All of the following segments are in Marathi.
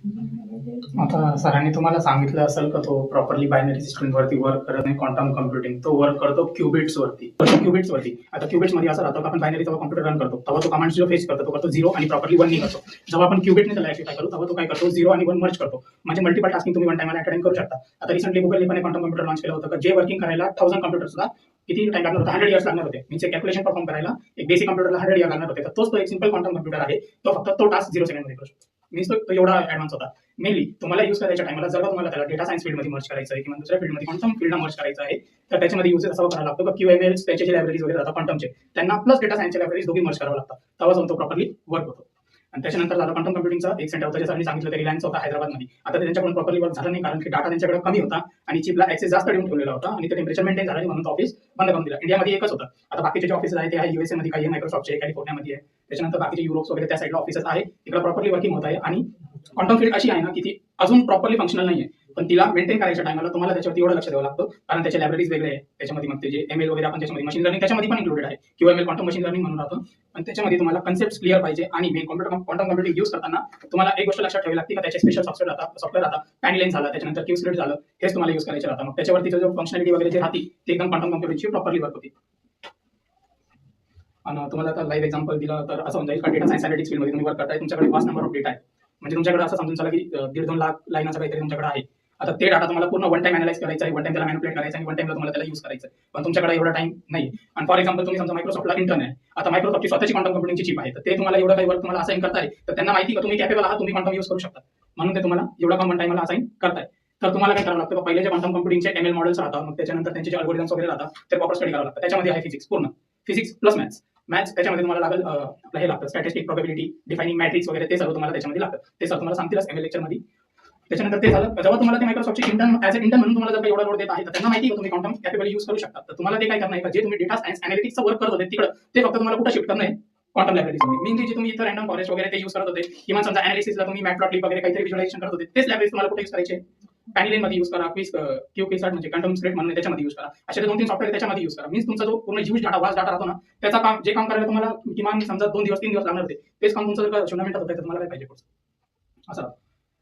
आता सरांनी तुम्हाला सांगितलं असेल का तो प्रॉपरली बायनरी सिस्टम वरती वर्क करत नाही. क्वांटम कम्प्युटिंग तो वर्क करतो क्युबिट्स वरती. आता क्युबिट्स मध्ये असं राहतं की आपण बायनरी जेव्हा कॉम्प्युटर रन करतो तेव्हा तो कमांड जो फेस करतो तो करतो 0 आणि प्रॉपरली 1 करतो. जेव्हा आपण क्युबिटने त्याला ऍक्टिफाय करू तेव्हा तो काय करतो 0 आणि 1 मर्ज करतो. म्हणजे मल्टिपल टास्किंग तुम्ही वन टाइमला अटेंड करू शकता. आता रिसेंटली गुगलने पण क्वांटम कम्प्युटर लॉन्च केलं होतं का जे वर्किंग करायला 1000 कम्प्युटर सुद्धा किती टाइम लागणार होता, 100 इयर्स लागणार होते. मीन्स कॅल्क्युलेशन परफॉर्म करायला एक बेसिक कम्प्युटरला 100 इयर लागणार होते. तर तोच तो एक सिंपल क्वांटम कम्प्युटर आहे. तो फक्त तो टास्क 0 सेकंड मध्ये करू शकतो. मीन्स तो एवढा ऍडव्हान्स होता. मेनली तुम्हाला यूज करायच्या टाइमला जर तुम्हाला त्याला डेटा सायन्स फील्डमध्ये मर्ज करायचं आहे किंवा दुसऱ्या फील्डमध्ये क्वांटम फील्डला मर्ज करायचं आहे तर त्याच्यामध्ये युजेस असा करायला लागतो की QML त्याचे जे लायब्ररीज वगैरे राहतात क्वांटमचे त्यांना प्लस डेटा सायन्सच्या लायब्ररीज दोघी मर्ज करावं लागतात. तेव्हा जाऊन तो प्रॉपरली वर्क होतो. आणि त्याच्यानंतर झालं क्वांटम कम्प्युटिंगचा एक सेंटर होता ज्यासाठी सांगितलं ते रिलायन्स होता हैदराबादमध्ये. आता त्यांच्याकडून प्रॉपरली वर्क झालं नाही कारण की डाटा त्यांच्याकडे कमी होता आणि चिपला ऍक्सेस जास्त देऊन ठेवलेला होता आणि ते टेम्परेचर मेंटेन झालं म्हणून ऑफिस बंद करून दिला. इंडियामध्ये एकच होतं. आता बाकीचे जे ऑफिसेस आहे ते आहे USA मध्ये, काही मायक्रोसॉफ्टचे, कॅलिफोर्नियामध्ये आहे. त्याच्यानंतर बाकीचे युरोप वगैरे त्या साईडला ऑफिसेस आहे. तिकडे प्रॉपरली वर्किंग होत आहे आणि क्वांटम फील्ड अशी आहे ना की ती अजून प्रॉपरली फंक्शनल नाहीये. पण तिला मेंटेन करायच्या टाइमला तुम्हाला त्याच्यावरती एवढं लक्ष द्यावं लागतं कारण त्याच्या लायब्ररीज वेगळे आहे. त्याच्यामध्ये मग ते जे ML वगैरे आपण त्याच्यामध्ये मशीन लर्निंग त्याच्यामध्ये पण इन्क्लुडेड आहे. QML क्वांटम मशीन लर्निंग म्हणून राहतं. पण त्याच्यामध्ये तुम्हाला कन्सेप्ट क्लिअर पाहिजे आणि मेन क्वांटम कम्प्युटिंग यूज करताना तुम्हाला एक गोष्ट लक्षात ठेवावी लागते की त्याचे स्पेशल सॉफ्टवेअर राहतात. पॅनिलाईन झालं, त्याच्यानंतर क्यूस्लेट झालं, हेच तुम्हाला यूज करायचे राहतं. मग त्याच्यावरती जो फंक्शनॅलिटी वगैरे जे राहते ते एकदम क्वांटम कम्प्युटिंगची प्रॉपरली वर्क होती. आणि तुम्हाला आता लाईव्ह एक्झाम्पल दिलं तर असं जाईल का डेटा सायन्स अनालिटिक्स फील्डमध्ये तुम्ही वर्क करताय, तुमच्याकडे वास्ट नंबर ऑफ डेटा आहे. म्हणजे तुमच्याकडे असं समजून चला की 1.5-2 लाख लाईनाचा काहीतरी तुमच्याकडे आहे. आता ते डाटा तुम्हाला पूर्ण वन टाइम अनालाइज करायचा आहे, वन टाइम त्याला मॅनिपुलेट करायचं आणि वन टाइमला तुम्हाला त्याला यूज करायचं आहे. पण तुमच्याकडे एवढा टाइम नाही. आणि फॉर एक्झाम्पल तुम्ही समजा मायक्रोसॉफ्टला इंटर्न आहे. आता मायक्रोसॉफ्टची स्वतःची क्वांटम कम्प्युटिंगची चिप आहे, तर ते तुम्हाला एवढं काही वर्क तुम्हाला असाइन करताय तर त्यांना माहिती का तुम्ही कॅपेबल आहात, तुम्ही क्वांटम यूज करू शकता. म्हणून ते तुम्हाला एवढा कम वन टाइमला असाइन करताय. तर तुम्हाला काय करावं लागतं, पहिले जे क्वांटम कम्प्युटिंगचे ML मॉडेल्स राहतात, मग त्याच्यानंतर त्यांचे जे अल्गोरिदम्स वगैरे राहतात ते प्रॉपर स्टडी करावं लागतं. त्याच्यामध्ये आहे फिजिक्स, पूर्ण फिजिक्स प्लस मॅथ्स त्याच्यामध्ये तुम्हाला लागेल आपलं हे लागतं स्टॅटिस्टिक, प्रोबॅबिलिटी, डिफाइनिंग मॅट्रिक्स वगैरे ते सर्व तुम्हाला त्याच्यामध्ये लागतं. ते सर तुम्हाला सांगतीलच ML लेक्चरमध्ये. त्याच्यानंतर ते झालं जेव्हा तुम्हाला ते मायक्रोसॉफ्टची इंटर्न ऍज अ इंटर्न म्हणून तुम्हाला जर एवढा लोड देत आहे तर त्यांना माहिती आहे तुम्ही क्वांटम कॅपेबल यूज करू शकता. तर तुम्हाला ते काय करणार आहे का जे तुम्ही डेटा सायन्स अनालिटिक्सचं वर्क करत होते तिकडे ते फक्त तुम्हाला कुठं शिफ्ट करणं आहे क्वांटम लायब्ररीज. मेनली जे तुम्ही इथं रँडम फॉरेस्ट वगैरे ते यूज करत होते किंवा समजा अनालिसिसला तुम्ही मॅटप्लॉटलिब वगैरे काहीतरी व्हिज्युअलायझेशन करत होते तेच लायब्ररीज तुम्हाला कुठे यूज करायचे, पॅनिलाईन मध्ये यूज करा, क्यू म्हणजे क्वांटम स्क्रिप्ट म्हणून त्याच्यामध्ये यूज करा. असे 2-3 सॉफ्टवेअर त्याच्यामध्ये यूज करा. मीन्स तुमचा जो पूर्ण ह्यूज डाटा वास्ट डाटा राहतो ना त्याचा काम जे काम करायला तुम्हाला किमान समजा 2 दिवस 3 दिवस लागणार होते तेच काम तुमचं जर 0 मिनिटात होतं तर तुम्हाला काय पाहिजे असं.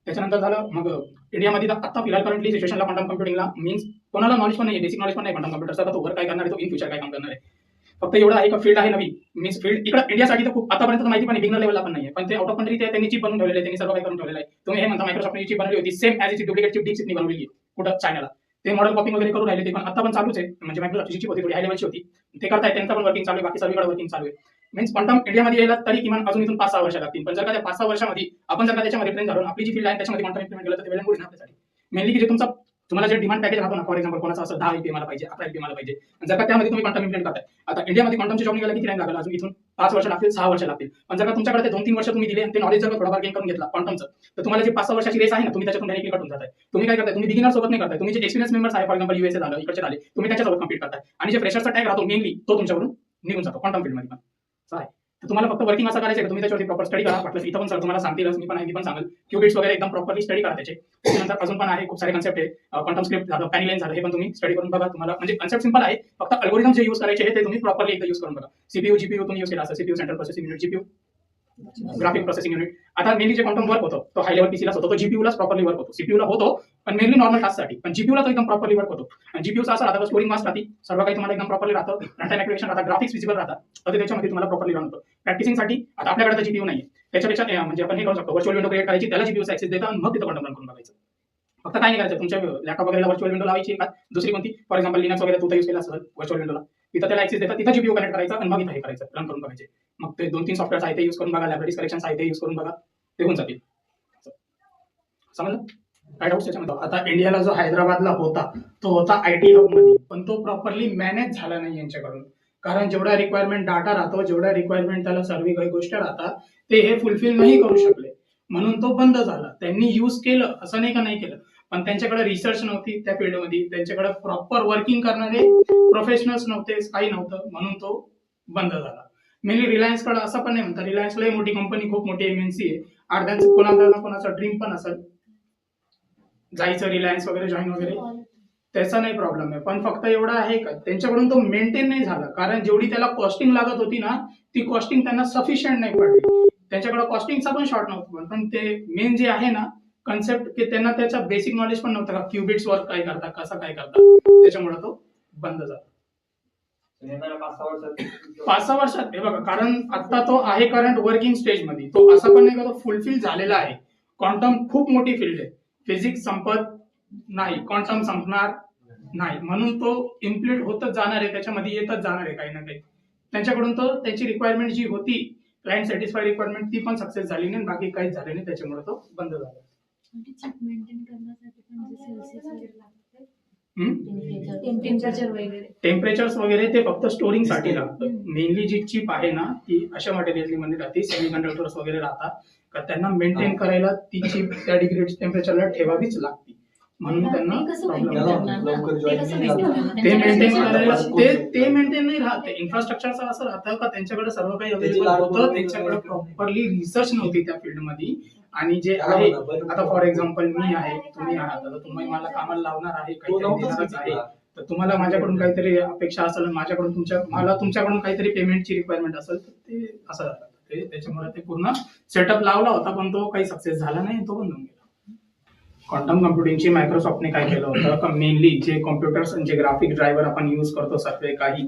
त्याच्यानंतर झालं मग इंडियामध्ये आता फिलहाल करंटली सिच्युएशनला क्वांटम कम्प्युटिंगला मीन्स कोणाला नॉलेज पण नाही, बेसिक नॉलेज पण नाही क्वांटम कम्प्युटरचा, तो वर काय करणार आहे, तो इन फ्युचर काय काम करणार आहे. फक्त एवढं आहे का फील्ड आहे नवीन. मीन्स फील्ड इकडे इंडियासाठी तर खूप आतापर्यंत माहिती पण बिगनर लेवलला पण नाही. पण ते आउट ऑफ कंट्री त्यांनी चिप बनवून ठेवलेले आहे, त्यांनी सर्व काही करून ठेवलेलं आहे. तुम्ही हे म्हणता मायक्रोसॉफ्टने चिप बनवली होती same as it duplicate chip डीपसिकनी बनवलेली कुठं चायनाला. ते मॉडेल कॉपिंग वगैरे करून राहिले ते पण आता पण चालूच आहे. म्हणजे मायक्रोसॉफ्टची चिप होती थोडी हाय लेवलची होती, ते करताय, त्यांचं पण वर्किंग चालू आहे, बाकी सर्वीकडे वर्किंग चालू आहे. मीन्स क्वांटम इंडियामध्ये यायला तरी किमान अजून इथून 5-6 वर्ष लागतील. पण जर का त्या 5-6 वर्षामध्ये आपण जर का त्याच्यामध्ये ट्रेन झालो आपली जी फील्ड आहे त्याच्यामध्ये क्वांटम इम्प्लिमेंट केलं तर ते वेळ आपल्यासाठी. मेनली की जे तुम्हाला जे डिमांड पॅकेज राहतो ना, फॉर एक्झाम्पल कोणाचा असं 10 LP मला पाहिजे, 11 LP मला पाहिजे, जर का त्यामध्ये तुम्ही क्वांटम इम्प्लिमेंट करताय. आता इंडियामध्ये क्वांटमची जॉब निघायला किती टाइम लागेल, अजून इथून 5 वर्ष लागतील, 6 वर्ष लागतील. पण जर का तुमच्याकडे ते 2-3 वर्ष तुम्ही दिले आणि ते नॉलेज जर थोडाफार गेन करून घेतला क्वांटमचं तर तुम्हाला जे 5-6 वर्षाची रेस आहे ना तुम्ही त्याच्यातून डायरेक्टली कटून जाताय. तुम्ही काय करताय, तुम्ही बिगिनर सोबत नाही करताय, तुम्ही जे एक्सपिरियन्स मेंबर्स आहे फॉर एक्झाम्पल USA झालं, इकडचे झाले, तुम्ही त्याच्यासोबत कम्पीट करताय आणि जे फ्रेशरचा टॅग राहतो मेनली तो तुमच्यावरून निघून जातो क्वांटम फील्डमध्ये पण. आहे तर तुम्हाला फक्त वर्किंग असं करायचं आहे तुम्ही त्याच्यावरती प्रॉपर स्टडी करा. वाटलं इथं पण सर तुम्हाला सांगतीलच, मी पण सांगेल क्यूबिट्स वगैरे एकदम प्रॉपरली स्टडी करा त्याचे. त्याच्यानंतर अजून पण आहे खूप सारे कन्सेप्ट आहे, क्वांटम स्क्रिप्ट झालं, पॅनिलाईन झालं, हे पण तुम्ही स्टडी करून बघा. तुम्हाला म्हणजे कन्सेप्ट सिंपल आहे, फक्त अल्गोरिदम जे यूज करायचे ते तुम्ही प्रॉपरली एकदा यूज करून बघा. CPU GPU तुम्ही यूज केला असं, CPU central processing unit, GPU graphic processing unit. आता मेनली जे क्वांटम वर्क होतो तो हाय लेवल पीसीला होतो, तो जीपीयूलाच प्रॉपरली वर्क होतो. सीपीयूला होतो पण मेनली नॉर्मल टास्कसाठी, पण जीपीयूला तो एकदम प्रॉपरली वर्क होतो. आणि जीपीयूचा असं राहतं स्टोरिंग फास्ट राहते, सर्व काही तुम्हाला एकदम प्रॉपरली राहतं, रनटाइम ऍक्टिव्हेशन राहतात, ग्राफिक्स विजिबल राहतात, तर त्याच्यामध्ये तुम्हाला प्रॉपरली रन होतं. प्रॅक्टिसिंगसाठी आता आपल्याकडे तर जीपीयू नाही, त्याच्यापेक्षा म्हणजे आपण हे करू शकतो, व्हर्च्युअल विंडो क्रिएट करायची, त्याला जीपीयूचा ऍक्सेस देता आणि मग तिथं क्वांटम रन करून बघायचं. फक्त काय नाही करायचं, तुमच्या लॅपटॉप वगैरे व्हर्च्युअल विंडो लावायची का दुसरी कोणती, फॉर एक्झाम्पल लिनक्स वगैरे तू यूज केला असेल व्हर्च्युअल विंडोला, तिथं त्याला ऍक्सेस देता, तिथं जीपीयू कनेक्ट करायचा आणि मग इथं हे करायचं, रन करून बघायचे. मग ते 2-3 सॉफ्टवेअर आहे ते यूज करून बघा, लायब्ररीज कलेक्शन आहे ते यूज करून बघा, ते होऊन जातील. समजलं काय डाऊट त्याच्यामध्ये. आता इंडियाला जो हैदराबादला होता तो होता IT हब मध्ये, पण तो प्रॉपरली मॅनेज झाला नाही यांच्याकडून. कारण जेवढा रिक्वायरमेंट डाटा राहतो, जेवढा रिक्वायरमेंट त्याला सर्व काही गोष्टी राहतात ते हे फुलफिल नाही करू शकले, म्हणून तो बंद झाला. त्यांनी यूज केलं असं नाही का नाही केलं, पण त्यांच्याकडे रिसर्च नव्हती त्या फील्डमध्ये, त्यांच्याकडे प्रॉपर वर्किंग करणारे प्रोफेशनल्स नव्हते, काही नव्हतं, म्हणून तो बंद झाला. मेनली रिलायन्सकडे असं पण नाही म्हणतात, रिलायन्सला मोठी कंपनी, खूप मोठी MNC आहे. अर्ध्यांचं कोणाला ना कोणाचा ड्रीम पण असेल जायचं रिलायन्स वगैरे जॉईन वगैरे, त्याचा नाही प्रॉब्लेम आहे. पण फक्त एवढा आहे का त्यांच्याकडून तो मेंटेन नाही झाला, कारण जेवढी त्याला कॉस्टिंग लागत होती ना ती कॉस्टिंग त्यांना सफिशियंट नाही पडली. त्यांच्याकडे कॉस्टिंगचा पण शॉर्ट नव्हतं, पण ते मेन जे आहे ना कन्सेप्ट की त्यांना त्याचा बेसिक नॉलेज पण नव्हतं का क्युबिट्स वर्क काय करतात, कसं काय करतात, त्याच्यामुळे तो बंद झाला. 5-6 वर्षात हे बघा, कारण आता तो आहे करंट वर्किंग स्टेज मध्ये. तो असा पण नाही का तो फुलफिल झालेला आहे. क्वांटम खूप मोठी फील्ड आहे. फिजिक्स संपत नाही, क्वांटम संपणार नाही, म्हणून तो इम्प्लिमेंट होतच जाणार आहे, त्याच्यामध्ये येतच जाणार आहे काही ना काही. त्यांच्याकडून तो त्याची रिक्वायरमेंट जी होती क्लायंट सॅटिस्फाय रिक्वायरमेंट ती पण सक्सेस झाली नाही, बाकी काहीच झाले नाही, त्याच्यामुळे तो बंद झाला. टेम्परेचर्स वगैरे ते फक्त स्टोरिंग साठी लागतं. मेनली जी चिप आहे ना ती अशा मटेरियल मध्ये राहते, सेमीकंडक्टर्स वगैरे राहतात का त्यांना मेंटेन करायला ती चिप त्या डिग्री टेम्परेचरला ठेवावीच लागते, म्हणून त्यांना ते मेंटेन करायला ते मेंटेन नाही राहते. इन्फ्रास्ट्रक्चरचं असं राहतं का त्यांच्याकडे सर्व काही अवेलेबल होतं, त्यांच्याकडे प्रॉपरली रिसर्च नव्हती त्या फील्डमध्ये. आणि जे आहे आता फॉर एक्झाम्पल मी आहे, तुम्ही आहात, आता तुम्ही मला कामाला लावणार आहे, काहीतरी देणारच आहे, तर तुम्हाला माझ्याकडून काहीतरी अपेक्षा असेल, माझ्याकडून मला तुमच्याकडून काहीतरी पेमेंटची रिक्वायरमेंट असेल, तर ते असं झालं. त्याच्यामुळे ते पूर्ण सेटअप लावला होता पण तो काही सक्सेस झाला नाही, तो बंद होऊन गेला. क्वांटम कम्प्युटिंगची मायक्रोसॉफ्टने काय केलं होतं का मेनली जे कॉम्प्युटर्स जे ग्राफिक ड्रायव्हर आपण यूज करतो सर्व काही,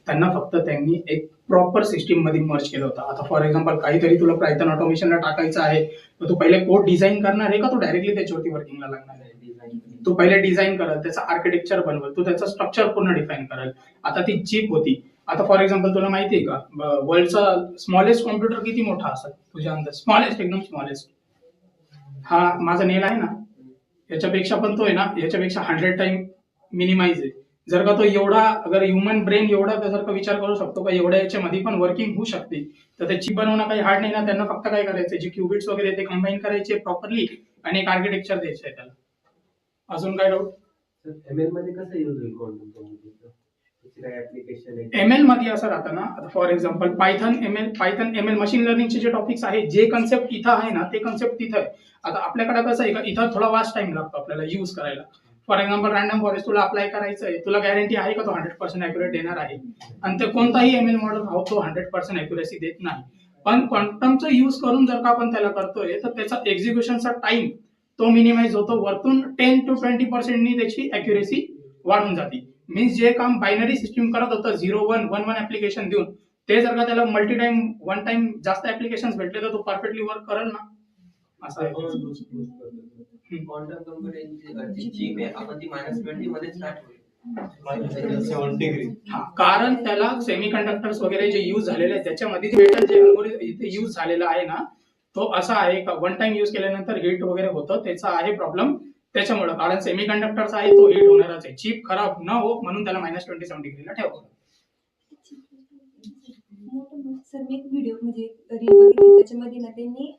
त्यांना फक्त त्यांनी एक प्रॉपर सिस्टीम मध्ये मर्ज केलं होतं. आता फॉर एक्झाम्पल काहीतरी तुला पायथन ऑटोमेशनला टाकायचं आहे, तर तू पहिले कोड डिझाईन करणार आहे का तू डायरेक्टली त्याच्यावरती वर्किंगला लागणार आहे? तू पहिले डिझाईन करल, त्याचं आर्किटेक्चर बनवल, तू त्याचं स्ट्रक्चर पूर्ण डिफाईन करल. आता ती चिप होती. आता फॉर एक्झाम्पल तुला माहिती आहे का वर्ल्डचा स्मॉलेस्ट कॉम्प्युटर किती मोठा असेल तुझ्या अंदाज? स्मॉलेस्ट, एकदम स्मॉलेस्ट. हा माझा नेल आहे ना, याच्यापेक्षा पण तो आहे ना याच्यापेक्षा 100 टाइम मिनिमाइज आहे. जर का तो एवढा, अगर ह्युमन ब्रेन एवढा जर का विचार करू शकतो का एवढ्या याच्यामध्ये पण वर्किंग होऊ शकते, तर ते चिप बनवणं काही हार्ड नाही ना. त्यांना फक्त काय करायचं, जे क्युबिट्स वगैरे ते कंबाईन करायचे प्रॉपरली आणि एक आर्किटेक्चर द्यायचं आहे त्याला. अजून काय डाऊट? एमएल मध्ये कसं यूज होईल क्वांटम कम्प्युटिंगचं? एमएल मध्ये असं राहतं ना, आता for example Python ML machine लर्निंगचे जे टॉपिक्स आहे, जे कन्सेप्ट इथं आहे ना ते कन्सेप्ट तिथं आहे. आता आपल्याकडे कसं आहे का इथं थोडा वास्ट टाइम लागतो आपल्याला यूज करायला. फॉर एक्झाम्पल रॅन्डम फॉरेस्ट तुला अप्लाय करायचं आहे, तुला गॅरंटी आहे का तो 100% अॅक्युरेट देणार आहे? आणि ते कोणताही एमएल मॉडेल राहू तो 100% अॅक्युरेसी देत नाही. पण क्वांटमचा यूज करून जर का आपण त्याला करतोय, तर त्याचा एक्झिक्युशनचा टाइम तो मिनिमाइज होतो. वरतून 10 to 20% त्याची अॅक्युरेसी वाढून जाते. मीन्स जे काम बायनरी सिस्टीम करत होतं 0-1 1-1 ऍप्लिकेशन देऊन, ते जर का त्याला मल्टी टाइम वन टाइम जास्त ऍप्लिकेशन भेटले तर तो परफेक्टली वर्क करेल ना. असं आहे. क्वांटम कम्प्युटिंगची चिप आहे आपण ती -20 मध्ये स्टार्ट होईल. कारण त्याला सेमीकंडक्टर्स वगैरे जे यूज झालेले आहेत त्याच्यामध्ये मेटल जे इथे यूज झालेला आहे ना, तो असा आहे का वन टाइम यूज केल्यानंतर हीट वगैरे होतं, त्याचा आहे प्रॉब्लेम. त्याच्यामुळे कारण सेमीकंडक्टर्स आहे तो हीट होणारच आहे. चिप खराब न हो म्हणून त्याला -27 डिग्रीला ठेवावं. सर मी एक व्हिडिओ म्हणजे रील बघितली, त्याच्यामध्ये ना त्यांनी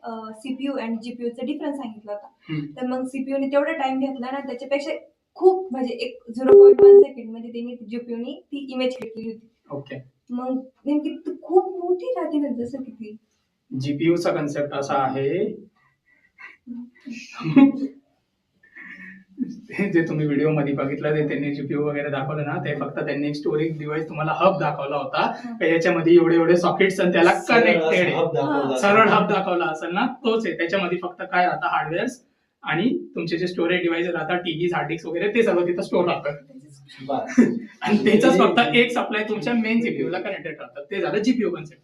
सीपीयू आणि जीपीयूचा डिफरन्स सांगितला होता. तर मग सीपीयूने तेवढा टाइम घेतला ना, त्याच्यापेक्षा खूप म्हणजे एक 0.1 सेकंड मध्ये त्यांनी जीपीयूने ती इमेज क्लिक केली होती. ओके. मग नेमकी खूप मोठी राहते ना, जसं किती जीपीयूचा कन्सेप्ट असा आहे जे तुम्ही व्हिडिओ मध्ये बघितलं ते त्यांनी जीपीयू वगैरे दाखवलं ना, ते फक्त त्यांनी एक स्टोरेज डिव्हाइस तुम्हाला हब दाखवला होता. याच्यामध्ये एवढे सॉकेट्स आणि त्याला कनेक्टेड सरळ हब दाखवला असेल ना, तोच आहे. त्याच्यामध्ये फक्त काय राहतं, हार्डवेअर आणि तुमचे जे स्टोरेज डिव्हाइस राहतात, टीव्हीज, हार्ड डिस्क वगैरे ते सगळं तिथं स्टोर राहतं. आणि त्याचाच फक्त एक सप्लाय तुमच्या मेन जीपीयू ला कनेक्टेड राहतात. ते झालं जीपीयू कन्सेप्ट.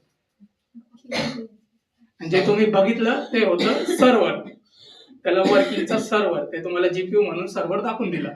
जे तुम्ही बघितलं ते होतं सर्व्हर, त्याला वर्किंगचा सर्व्हर, ते तुम्हाला जीपीयू म्हणून सर्व्हर दाखवून दिला.